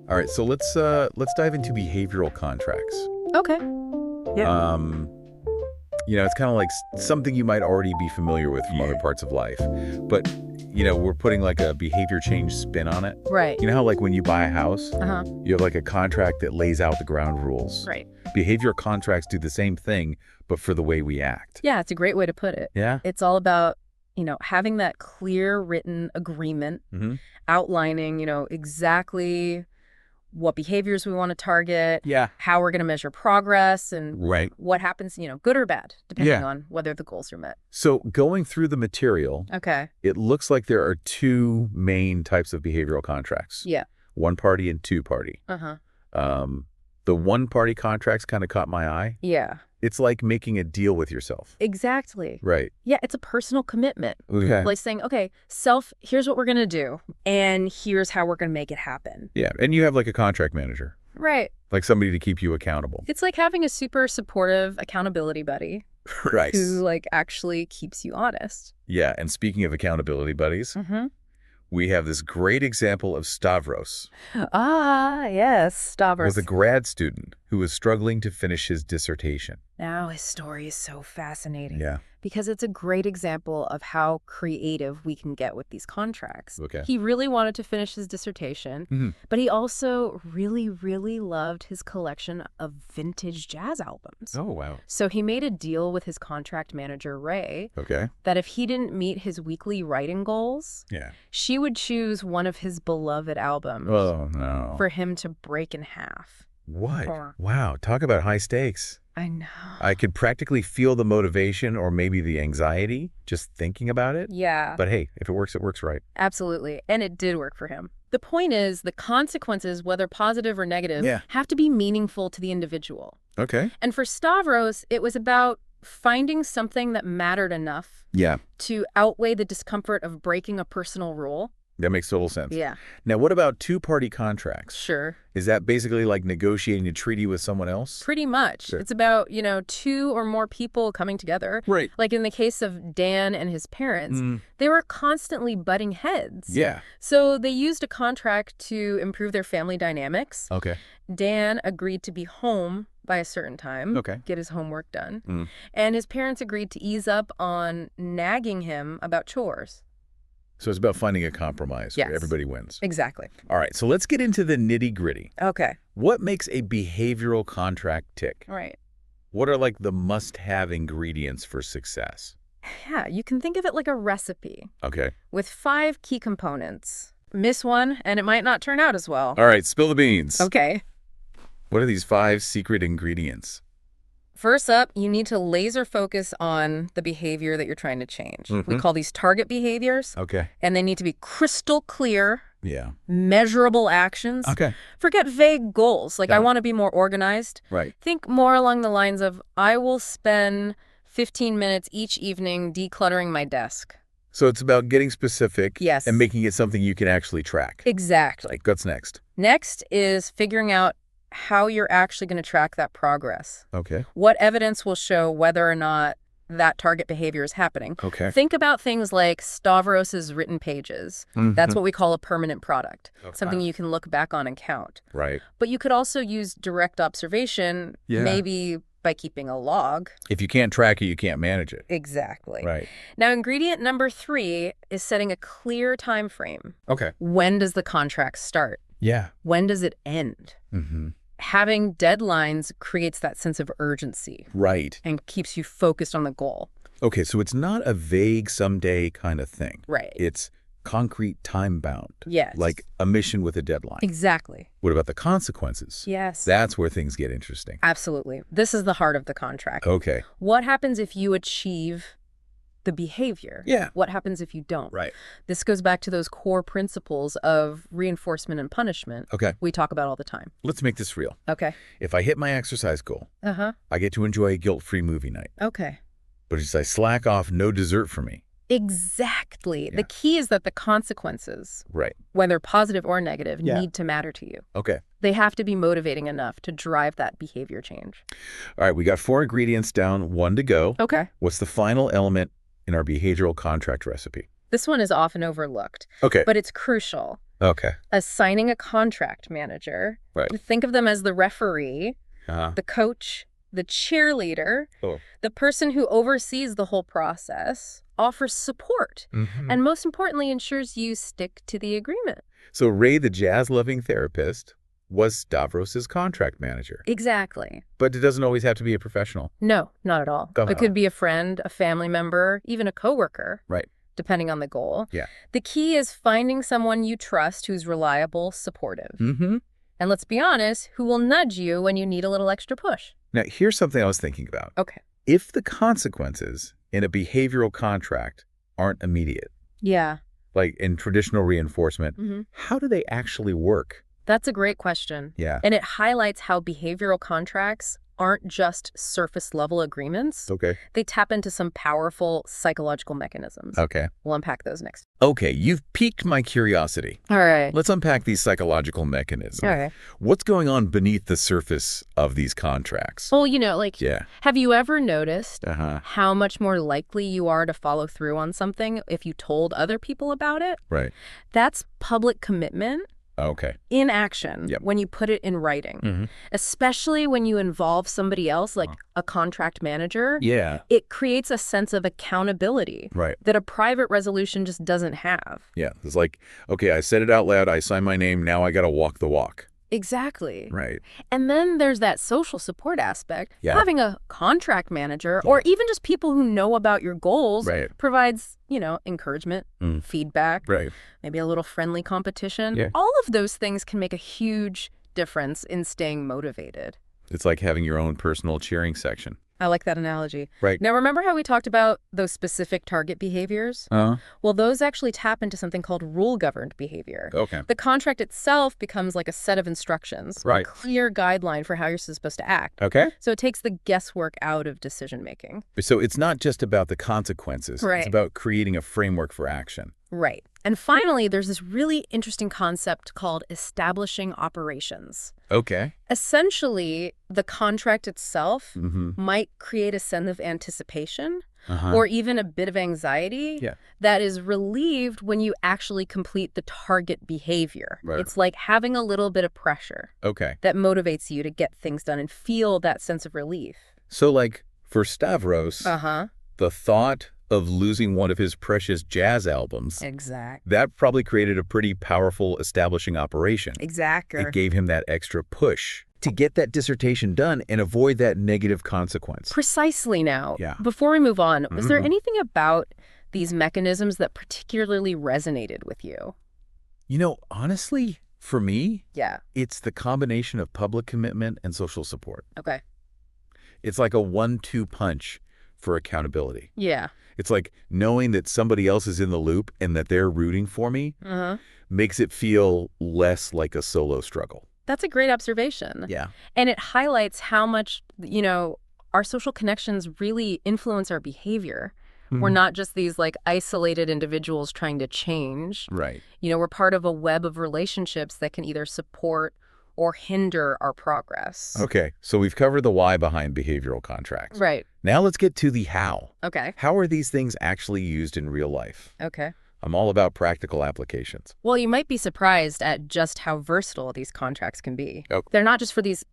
All right, so let's dive into behavioral contracts. Okay. Yeah. It's kind of like something you might already be familiar with from other parts of life, but we're putting like a behavior change spin on it. Right. You know how like when you buy a house, Uh-huh. you have like a contract that lays out the ground rules. Right. Behavior contracts do the same thing, but for the way we act. Yeah, it's a great way to put it. Yeah. It's all about, having that clear written agreement, Mm-hmm. outlining, exactly what behaviors we want to target, Yeah. how we're going to measure progress, and Right. what happens, good or bad, depending Yeah. on whether the goals are met. So going through the material, Okay. it looks like there are two main types of behavioral contracts. Yeah. One party and two party. Uh-huh. The one party contracts kind of caught my eye. Yeah. It's like making a deal with yourself. Exactly. Right. Yeah, it's a personal commitment. Okay. Like saying, okay, here's what we're going to do, and here's how we're going to make it happen. Yeah. And you have like a contract manager, Right. like somebody to keep you accountable. It's like having a super supportive accountability buddy Right. who actually keeps you honest. Yeah. And speaking of accountability buddies, Mm-hmm. we have this great example of Stavros, Ah, yes, Stavros. was a grad student who was struggling to finish his dissertation. Now his story is so fascinating. Yeah. Because it's a great example of how creative we can get with these contracts. Okay. He really wanted to finish his dissertation, Mm-hmm. but he also really, really loved his collection of vintage jazz albums. Oh, wow. So he made a deal with his contract manager, Ray, Okay. that if he didn't meet his weekly writing goals, Yeah. she would choose one of his beloved albums Oh, no. for him to break in half. What? Or- Wow. Talk about high stakes. I know. I could practically feel the motivation or maybe the anxiety just thinking about it. Yeah, But hey, if it works right. absolutely. And it did work for him. The point is, the consequences, whether positive or negative, Yeah. have to be meaningful to the individual. Okay. And for Stavros, it was about finding something that mattered enough Yeah. to outweigh the discomfort of breaking a personal rule. That makes total sense. Yeah, Now, what about two-party contracts? sure. Is that basically like negotiating a treaty with someone else? Pretty much. Sure. It's about, two or more people coming together. Right. Like in the case of Dan and his parents, they were constantly butting heads. Yeah. So they used a contract to improve their family dynamics. Okay. Dan agreed to be home by a certain time, Okay. get his homework done. And his parents agreed to ease up on nagging him about chores. So it's about finding a compromise Yes. where everybody wins. Exactly. All right. So let's get into the nitty-gritty. Okay. What makes a behavioral contract tick? All right. What are like the must-have ingredients for success? Yeah, you can think of it like a recipe Okay. with 5 key components. Miss one, and it might not turn out as well. All right. Spill the beans. Okay. What are these 5 secret ingredients? First up, you need to laser focus on the behavior that you're trying to change. We Mhm. call these target behaviors, Okay. and they need to be crystal clear, Yeah. measurable actions. Okay. Forget vague goals, like Got I it. want to be more organized. Right. Think more along the lines of, I will spend 15 minutes each evening decluttering my desk. So it's about getting specific. Yes. And making it something you can actually track. Exactly. What's next? Next is figuring out how you're actually going to track that progress. Okay. What evidence will show whether or not that target behavior is happening? Okay. Think about things like Stavros's written pages. That's what we call a permanent product, something you can look back on and count. Right. But you could also use direct observation, Yeah. maybe by keeping a log. If you can't track it, you can't manage it. Exactly. Right. Now, ingredient number 3 is setting a clear time frame. Okay. When does the contract start? Yeah. When does it end? Mm-hmm. Having deadlines creates that sense of urgency Right. and keeps you focused on the goal. Okay, so it's not a vague someday kind of thing. Right. It's concrete time-bound. Yes. Like a mission with a deadline. Exactly. What about the consequences? Yes. That's where things get interesting. Absolutely. This is the heart of the contract. Okay. What happens if you achieve the behavior? Yeah. What happens if you don't? Right. This goes back to those core principles of reinforcement and punishment Okay. we talk about all the time. Let's make this real. Okay. If I hit my exercise goal, Uh-huh. I get to enjoy a guilt-free movie night. Okay. But as I slack off, no dessert for me. Exactly. Yeah. The key is that the consequences, Right. whether positive or negative, Yeah. need to matter to you. Okay. They have to be motivating enough to drive that behavior change. All right, we got 4 ingredients down, 1 to go. Okay. What's the final element in our behavioral contract recipe? This one is often overlooked, Okay. but it's crucial. Okay. Assigning a contract manager. Right. Think of them as the referee, the coach, the cheerleader, the person who oversees the whole process, offers support, and most importantly, ensures you stick to the agreement. So Ray, the jazz-loving therapist, was Stavros's contract manager. Exactly. But it doesn't always have to be a professional. No, not at all. It could be a friend, a family member, even a coworker. Right. Depending on the goal. Yeah. The key is finding someone you trust who's reliable, supportive. And let's be honest, who will nudge you when you need a little extra push. Now, here's something I was thinking about. Okay. If the consequences in a behavioral contract aren't immediate, like in traditional reinforcement, how do they actually work? That's a great question. Yeah. And it highlights how behavioral contracts aren't just surface-level agreements. Okay. They tap into some powerful psychological mechanisms. Okay. We'll unpack those next. Okay, you've piqued my curiosity. All right. Let's unpack these psychological mechanisms. All right. What's going on beneath the surface of these contracts? Well, have you ever noticed how much more likely you are to follow through on something if you told other people about it? Right. That's public commitment. Okay. In action when you put it in writing, especially when you involve somebody else, like a contract manager. Yeah. It creates a sense of accountability that a private resolution just doesn't have. Yeah. It's like, okay, I said it out loud. I signed my name. Now I got to walk the walk. Exactly. Right. And then there's that social support aspect. Yeah. Having a contract manager or even just people who know about your goals provides, encouragement, feedback, maybe a little friendly competition. Yeah. All of those things can make a huge difference in staying motivated. It's like having your own personal cheering section. I like that analogy. Right. Now, remember how we talked about those specific target behaviors? Well, those actually tap into something called rule-governed behavior. Okay. The contract itself becomes like a set of instructions, a clear guideline for how you're supposed to act. Okay. So it takes the guesswork out of decision-making. So it's not just about the consequences. Right. It's about creating a framework for action. Right. And finally, there's this really interesting concept called establishing operations. Okay. Essentially, the contract itself might create a sense of anticipation or even a bit of anxiety that is relieved when you actually complete the target behavior. Right. It's like having a little bit of pressure that motivates you to get things done and feel that sense of relief. So like for Stavros, the thought of losing one of his precious jazz albums. Exactly. That probably created a pretty powerful establishing operation. Exactly. It gave him that extra push to get that dissertation done and avoid that negative consequence. Precisely now. Yeah. Before we move on, was there anything about these mechanisms that particularly resonated with you? Honestly, for me, Yeah. it's the combination of public commitment and social support. Okay. It's like a 1-2 punch for accountability. Yeah. It's like knowing that somebody else is in the loop and that they're rooting for me makes it feel less like a solo struggle. That's a great observation. Yeah. And it highlights how much, our social connections really influence our behavior. We're not just these isolated individuals trying to change. Right. We're part of a web of relationships that can either support or hinder our progress. Okay, so we've covered the why behind behavioral contracts. Right. Now let's get to the how. Okay. How are these things actually used in real life? Okay. I'm all about practical applications. Well, you might be surprised at just how versatile these contracts can be. Okay. They're not just for these,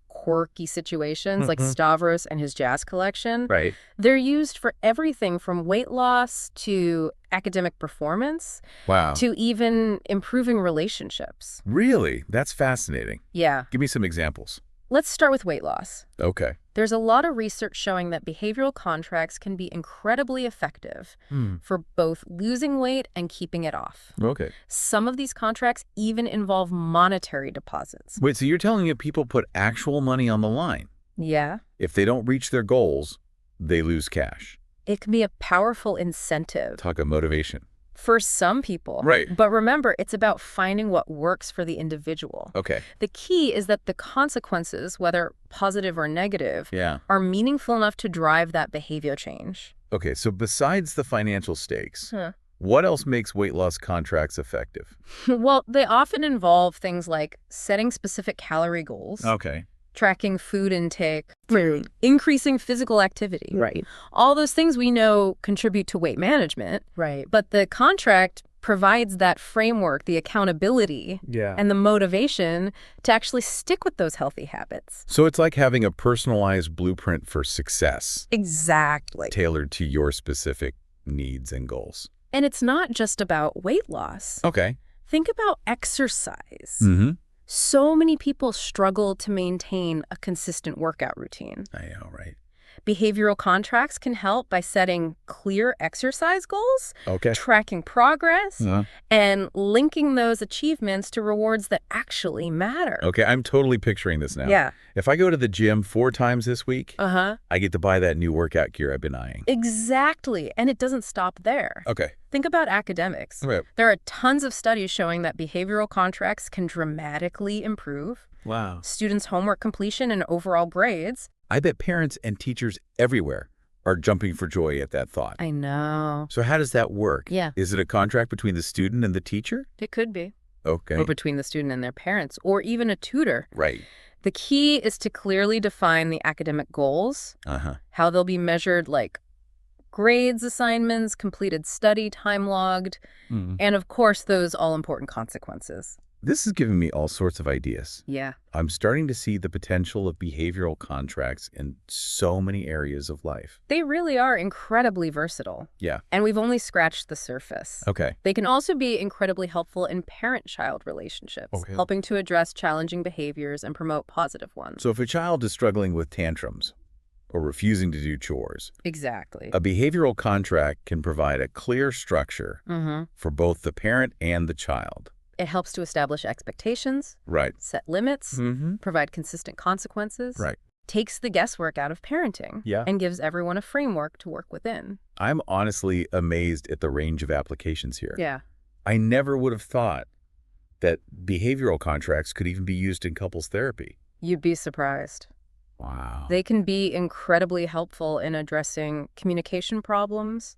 quirky situations like Stavros and his jazz collection. Right. They're used for everything from weight loss to academic performance. Wow. To even improving relationships. Really? That's fascinating. Yeah. Give me some examples. Let's start with weight loss. Okay. There's a lot of research showing that behavioral contracts can be incredibly effective for both losing weight and keeping it off. Okay. Some of these contracts even involve monetary deposits. Wait, so you're telling me people put actual money on the line? Yeah. If they don't reach their goals, they lose cash. It can be a powerful incentive. Talk of motivation. For some people. Right. But remember, it's about finding what works for the individual. Okay. The key is that the consequences, whether positive or negative, are meaningful enough to drive that behavior change. Okay, so besides the financial stakes, what else makes weight loss contracts effective? Well, they often involve things like setting specific calorie goals. Okay. Tracking food intake, increasing physical activity. Right. All those things we know contribute to weight management. Right. But the contract provides that framework, the accountability, and the motivation to actually stick with those healthy habits. So it's like having a personalized blueprint for success. Exactly. Tailored to your specific needs and goals. And it's not just about weight loss. Okay. Think about exercise. Mm-hmm. So many people struggle to maintain a consistent workout routine. I know, right? Behavioral contracts can help by setting clear exercise goals, okay, tracking progress, and linking those achievements to rewards that actually matter. Okay, I'm totally picturing this now. Yeah. If I go to the gym 4 times this week, I get to buy that new workout gear I've been eyeing. Exactly. And it doesn't stop there. Okay. Think about academics. Right. There are tons of studies showing that behavioral contracts can dramatically improve students' homework completion and overall grades. I bet parents and teachers everywhere are jumping for joy at that thought. I know. So how does that work? Yeah. Is it a contract between the student and the teacher? It could be. Okay. Or between the student and their parents, or even a tutor. Right. The key is to clearly define the academic goals, how they'll be measured, like grades, assignments, completed study, time logged, and of course, those all-important consequences. This is giving me all sorts of ideas. Yeah. I'm starting to see the potential of behavioral contracts in so many areas of life. They really are incredibly versatile. Yeah. And we've only scratched the surface. Okay. They can also be incredibly helpful in parent-child relationships, helping to address challenging behaviors and promote positive ones. So if a child is struggling with tantrums or refusing to do chores, exactly, a behavioral contract can provide a clear structure for both the parent and the child. It helps to establish expectations, set limits, provide consistent consequences, takes the guesswork out of parenting, and gives everyone a framework to work within. I'm honestly amazed at the range of applications here. Yeah. I never would have thought that behavioral contracts could even be used in couples therapy. You'd be surprised. Wow. They can be incredibly helpful in addressing communication problems,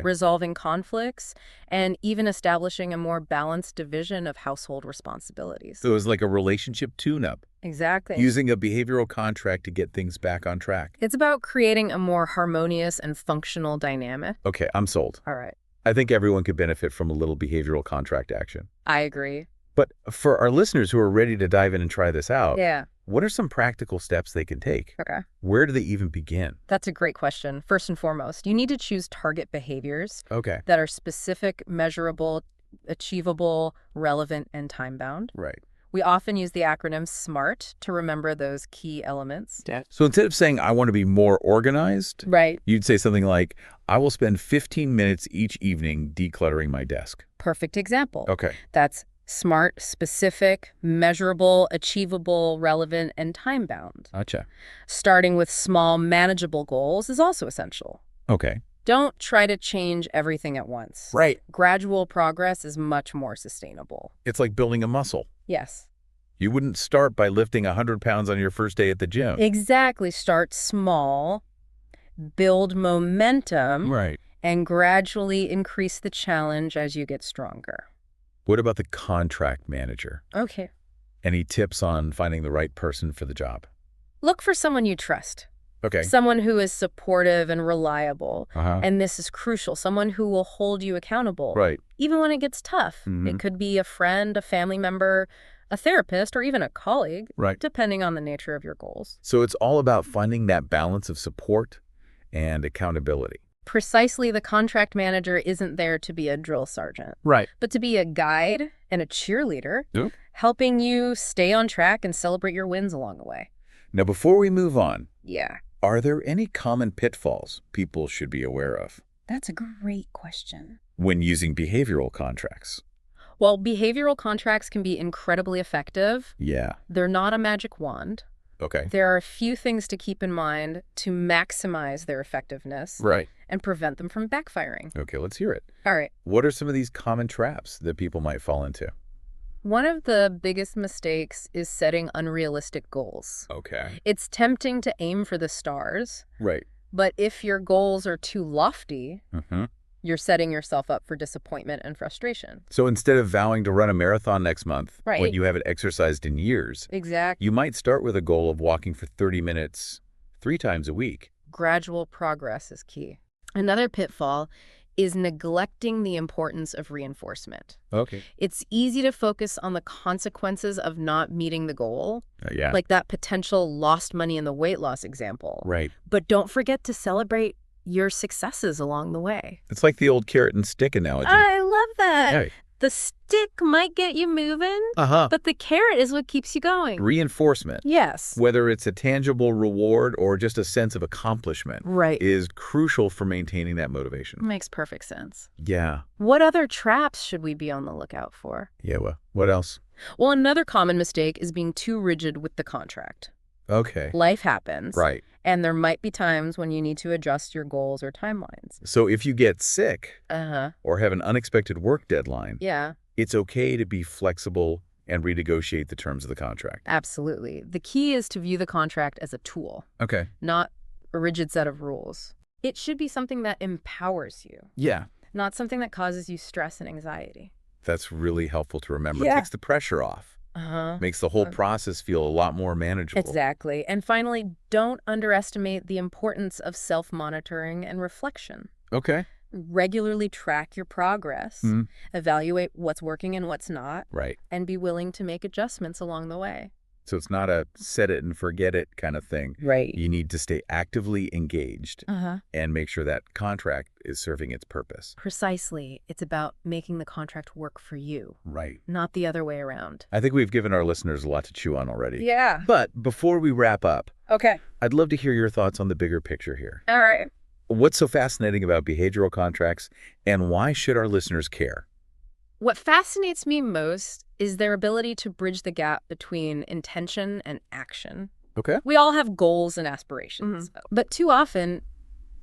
resolving conflicts, and even establishing a more balanced division of household responsibilities. So it was like a relationship tune-up. Exactly. Using a behavioral contract to get things back on track. It's about creating a more harmonious and functional dynamic. Okay, I'm sold. All right. I think everyone could benefit from a little behavioral contract action. I agree. But for our listeners who are ready to dive in and try this out, what are some practical steps they can take? Where do they even begin? That's a great question. First and foremost, you need to choose target behaviors that are specific, measurable, achievable, relevant, and time-bound. Right. We often use the acronym SMART to remember those key elements. So instead of saying, I want to be more organized, you'd say something like, I will spend 15 minutes each evening decluttering my desk. Perfect example. Okay. That's SMART, specific, measurable, achievable, relevant, and time-bound. Gotcha. Starting with small, manageable goals is also essential. Okay. Don't try to change everything at once. Right. Gradual progress is much more sustainable. It's like building a muscle. Yes. You wouldn't start by lifting 100 pounds on your first day at the gym. Exactly. Start small, build momentum, and gradually increase the challenge as you get stronger. What about the contract manager? Okay. Any tips on finding the right person for the job? Look for someone you trust. Okay. Someone who is supportive and reliable. And this is crucial. Someone who will hold you accountable. Even when it gets tough. It could be a friend, a family member, a therapist, or even a colleague, depending on the nature of your goals. So it's all about finding that balance of support and accountability. Precisely, the contract manager isn't there to be a drill sergeant, but to be a guide and a cheerleader, helping you stay on track and celebrate your wins along the way. Now, before we move on, Yeah. Are there any common pitfalls people should be aware of That's a great question. when using behavioral contracts? Well, behavioral contracts can be incredibly effective. Yeah. They're not a magic wand. Okay. There are a few things to keep in mind to maximize their effectiveness and prevent them from backfiring. Okay, let's hear it. All right. What are some of these common traps that people might fall into? One of the biggest mistakes is setting unrealistic goals. Okay. It's tempting to aim for the stars. Right. But if your goals are too lofty, you're setting yourself up for disappointment and frustration. So instead of vowing to run a marathon next month, when you haven't exercised in years, you might start with a goal of walking for 30 minutes 3 times a week. Gradual progress is key. Another pitfall is neglecting the importance of reinforcement. Okay. It's easy to focus on the consequences of not meeting the goal, Yeah. like that potential lost money in the weight loss example. Right. But don't forget to celebrate your successes along the way. It's like the old carrot and stick analogy. I love that. Yeah. The stick might get you moving, but the carrot is what keeps you going. Reinforcement. Yes. Whether it's a tangible reward or just a sense of accomplishment, right, is crucial for maintaining that motivation. Makes perfect sense. Yeah. What other traps should we be on the lookout for? Yeah, well, what else? Well, another common mistake is being too rigid with the contract. Okay. Life happens. Right. And there might be times when you need to adjust your goals or timelines. So if you get sick or have an unexpected work deadline, it's okay to be flexible and renegotiate the terms of the contract. Absolutely. The key is to view the contract as a tool, not a rigid set of rules. It should be something that empowers you. Yeah. Not something that causes you stress and anxiety. That's really helpful to remember. It takes the pressure off. Makes the whole process feel a lot more manageable. Exactly. And finally, don't underestimate the importance of self-monitoring and reflection. Okay. Regularly track your progress, evaluate what's working and what's not, and be willing to make adjustments along the way. So it's not a set it and forget it kind of thing. Right. You need to stay actively engaged and make sure that contract is serving its purpose. Precisely. It's about making the contract work for you. Right. Not the other way around. I think we've given our listeners a lot to chew on already. Yeah. But before we wrap up, okay, I'd love to hear your thoughts on the bigger picture here. All right. What's so fascinating about behavioral contracts, and why should our listeners care? What fascinates me most is their ability to bridge the gap between intention and action. Okay. We all have goals and aspirations, but too often,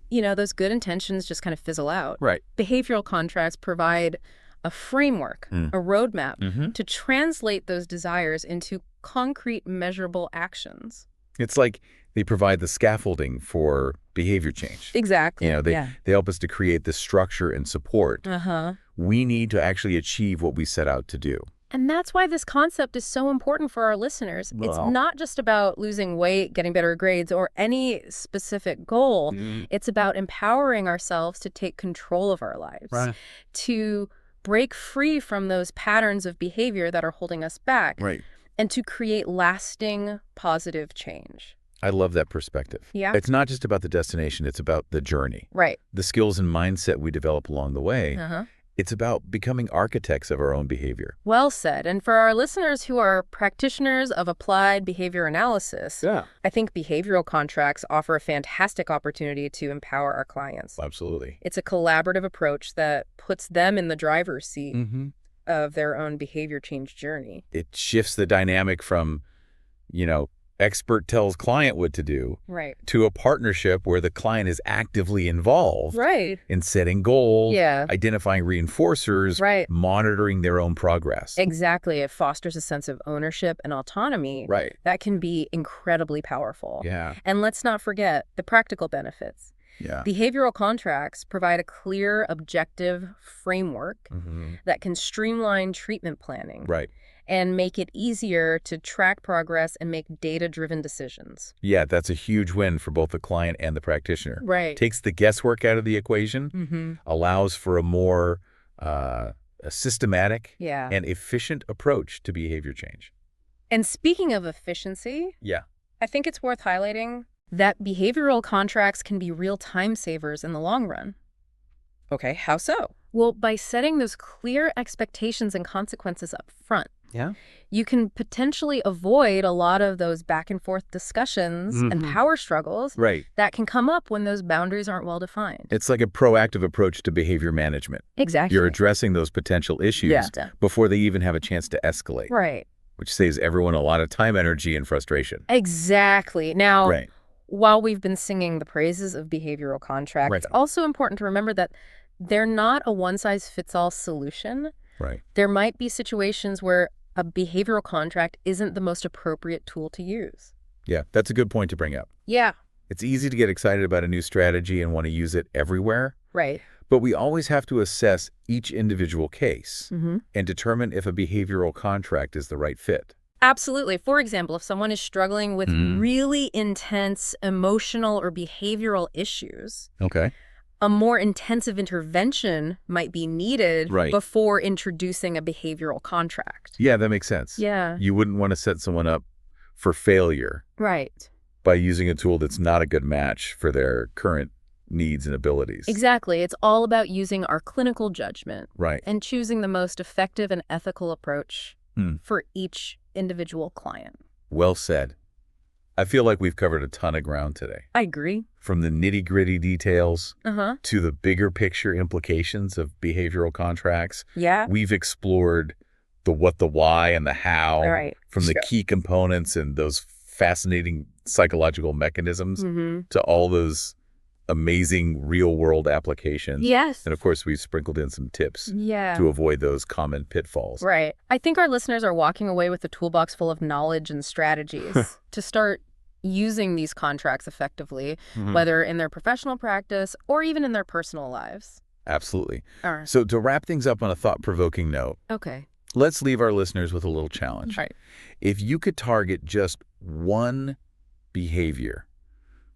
those good intentions just kind of fizzle out. Right. Behavioral contracts provide a framework, a roadmap to translate those desires into concrete, measurable actions. It's like they provide the scaffolding for behavior change. Exactly. They help us to create the structure and support we need to actually achieve what we set out to do. And that's why this concept is so important for our listeners. It's not just about losing weight, getting better grades, or any specific goal. It's about empowering ourselves to take control of our lives, to break free from those patterns of behavior that are holding us back, and to create lasting positive change. I love that perspective. Yeah. It's not just about the destination, it's about the journey. Right. The skills and mindset we develop along the way. It's about becoming architects of our own behavior. Well said. And for our listeners who are practitioners of applied behavior analysis, I think behavioral contracts offer a fantastic opportunity to empower our clients. Absolutely. It's a collaborative approach that puts them in the driver's seat of their own behavior change journey. It shifts the dynamic from, expert tells client what to do, to a partnership where the client is actively involved in setting goals, identifying reinforcers, monitoring their own progress. Exactly. It fosters a sense of ownership and autonomy that can be incredibly powerful. And let's not forget the practical benefits. Behavioral contracts provide a clear, objective framework that can streamline treatment planning. And make it easier to track progress and make data-driven decisions. Yeah, that's a huge win for both the client and the practitioner. Takes the guesswork out of the equation, allows for a more a systematic and efficient approach to behavior change. And speaking of efficiency, I think it's worth highlighting that behavioral contracts can be real time savers in the long run. Okay, how so? Well, by setting those clear expectations and consequences up front. You can potentially avoid a lot of those back and forth discussions and power struggles that can come up when those boundaries aren't well defined. It's like a proactive approach to behavior management. Exactly. You're addressing those potential issues before they even have a chance to escalate. Which saves everyone a lot of time, energy, and frustration. Exactly. Now, while we've been singing the praises of behavioral contracts, it's also important to remember that they're not a one-size-fits-all solution. There might be situations where a behavioral contract isn't the most appropriate tool to use. Yeah, that's a good point to bring up. It's easy to get excited about a new strategy and want to use it everywhere. But we always have to assess each individual case and determine if a behavioral contract is the right fit. Absolutely. For example, if someone is struggling with really intense emotional or behavioral issues, a more intensive intervention might be needed before introducing a behavioral contract. Yeah, that makes sense. Yeah. You wouldn't want to set someone up for failure. Right. By using a tool that's not a good match for their current needs and abilities. Exactly. It's all about using our clinical judgment. Right. And choosing the most effective and ethical approach for each individual client. Well said. I feel like we've covered a ton of ground today. I agree. From the nitty-gritty details to the bigger picture implications of behavioral contracts. Yeah. We've explored the what, the why, and the how. Right. From the key components and those fascinating psychological mechanisms to all those amazing real-world applications. Yes. And, of course, we've sprinkled in some tips to avoid those common pitfalls. Right. I think our listeners are walking away with a toolbox full of knowledge and strategies to start using these contracts effectively, whether in their professional practice or even in their personal lives. Absolutely. So to wrap things up on a thought-provoking note, let's leave our listeners with a little challenge. Right. If you could target just one behavior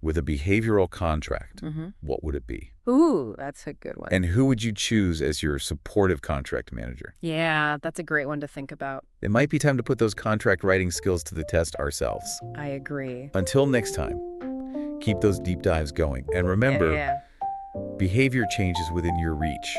with a behavioral contract, what would it be? Ooh, that's a good one. And who would you choose as your supportive contract manager? Yeah, that's a great one to think about. It might be time to put those contract writing skills to the test ourselves. I agree. Until next time, keep those deep dives going. And remember, behavior change is within your reach.